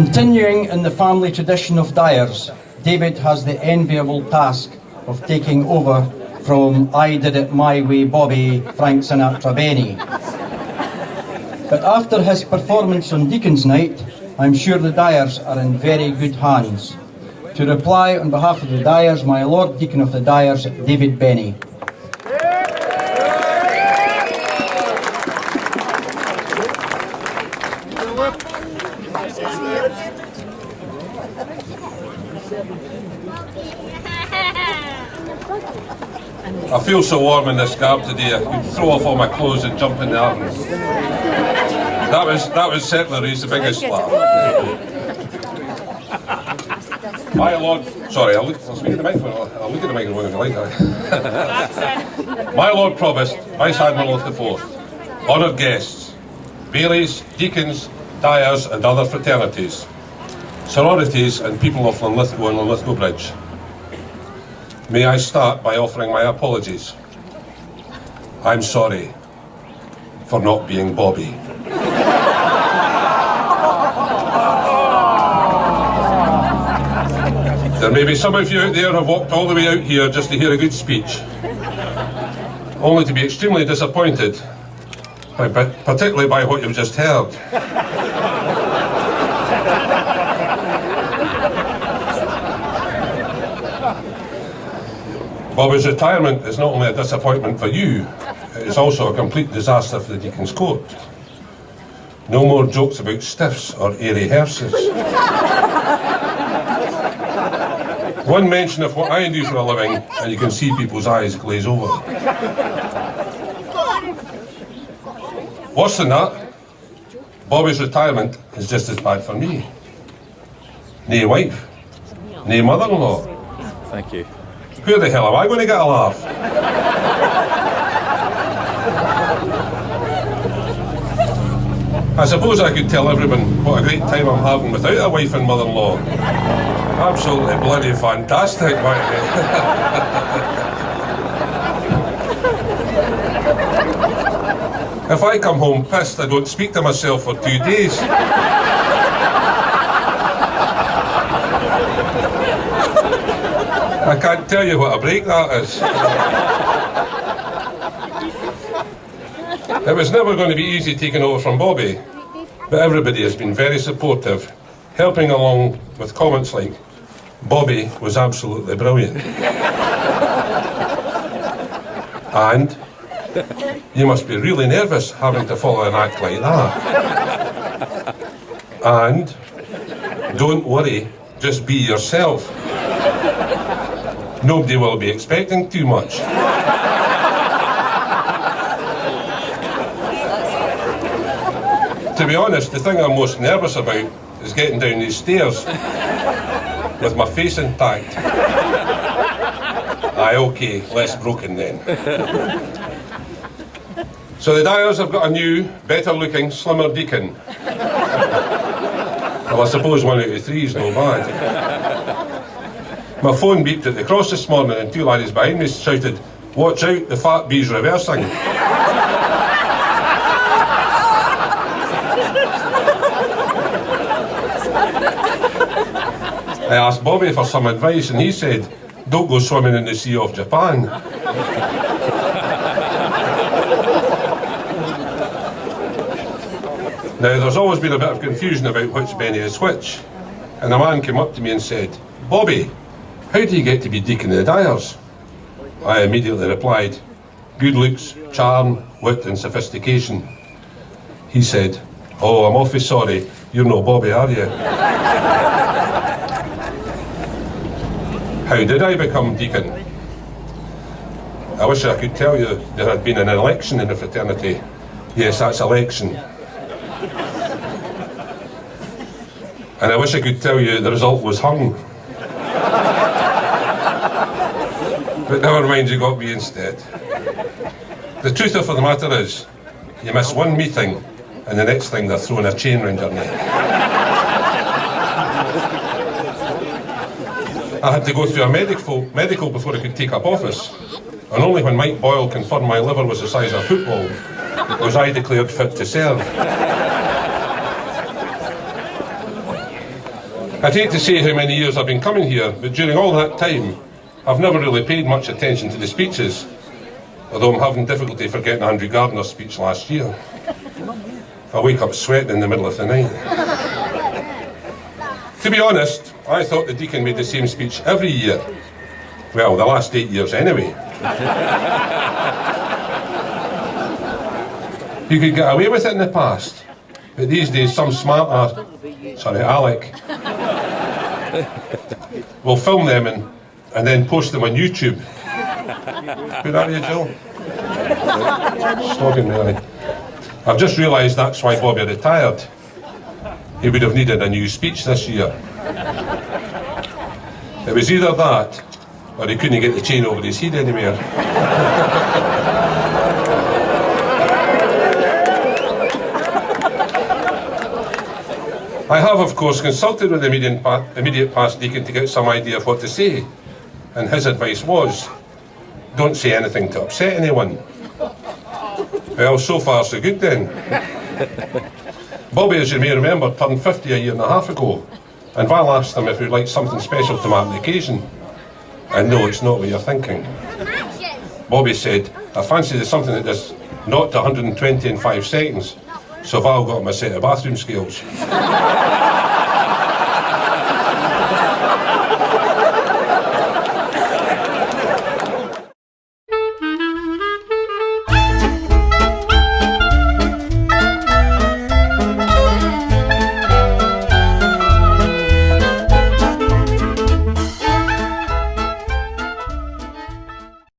Continuing in the family tradition of Dyers, David has the enviable task of taking over from I Did It My Way Bobby, Frank Sinatra Bennie. But after his performance on Deacon's night, I'm sure the Dyers are in very good hands. To reply on behalf of the Dyers, my Lord Deacon of the Dyers, David Bennie. I feel so warm in this garb today, I could throw off all my clothes and jump in the arm. That was certainly the biggest laugh. My Lord, sorry, I'll look at the microphone if you like that. My Lord Provost, Vice Admiral of the Forth, honoured guests, Baileys, Deacons, Dyers and other fraternities, sororities and people of Linlithgow and Linlithgow Bridge. May I start by offering my apologies. I'm sorry for not being Bobby. There may be some of you out there who have walked all the way out here just to hear a good speech, only to be extremely disappointed, particularly by what you've just heard. Bobby's retirement is not only a disappointment for you, it is also a complete disaster for the Deacon's Court. No more jokes about stiffs or airy hearses. One mention of what I do for a living, and you can see people's eyes glaze over. Worse than that, Bobby's retirement is just as bad for me. Nae wife, nae mother-in-law. Thank you. Who the hell am I going to get a laugh? I suppose I could tell everyone what a great time I'm having without a wife and mother-in-law. Absolutely bloody fantastic, If I come home pissed, I don't speak to myself for 2 days. I can't tell you what a break that is. It was never going to be easy taking over from Bobby, but everybody has been very supportive, helping along with comments like, Bobby was absolutely brilliant. And you must be really nervous having to follow an act like that. And don't worry, just be yourself. Nobody will be expecting too much. To be honest, the thing I'm most nervous about is getting down these stairs with my face intact. Aye, okay, less broken then. So the Dyers have got a new, better looking, slimmer Deacon. Well, I suppose 1 out of 3 is no bad. My phone beeped at the cross this morning and 2 laddies behind me shouted, "Watch out, the fat bee's reversing." I asked Bobby for some advice and he said, "Don't go swimming in the sea off Japan." Now, there's always been a bit of confusion about which Bennie is which, and a man came up to me and said, "Bobby, how do you get to be Deacon of the Dyers?" I immediately replied, "Good looks, charm, wit and sophistication." He said, "Oh, I'm awfully sorry, you're no Bobby, are you?" How did I become Deacon? I wish I could tell you there had been an election in the fraternity. Yes, that's election. And I wish I could tell you the result was hung. But never mind, you got me instead. The truth of the matter is, you miss one meeting and the next thing they're throwing a chain round your neck. I had to go through a medical before I could take up office, and only when Mike Boyle confirmed my liver was the size of a football was I declared fit to serve. I'd hate to say how many years I've been coming here, but during all that time, I've never really paid much attention to the speeches, although I'm having difficulty forgetting Andrew Gardner's speech last year. I wake up sweating in the middle of the night. To be honest, I thought the Deacon made the same speech every year. Well, the last 8 years anyway. You could get away with it in the past, but these days some smarter, Alec, will film them and then post them on YouTube. Good are you, Jill? Snogging really. I've just realised that's why Bobby retired. He would have needed a new speech this year. It was either that, or he couldn't get the chain over his head anymore. I have, of course, consulted with the immediate past Deacon to get some idea of what to say, and his advice was, don't say anything to upset anyone. Well, so far so good then. Bobby, as you may remember, turned 50 a year and a half ago, and Val asked him if he'd like something special to mark the occasion. And no, it's not what you're thinking. Bobby said, I fancy there's something that does 0 to 120 in 5 seconds, so Val got him a set of bathroom scales.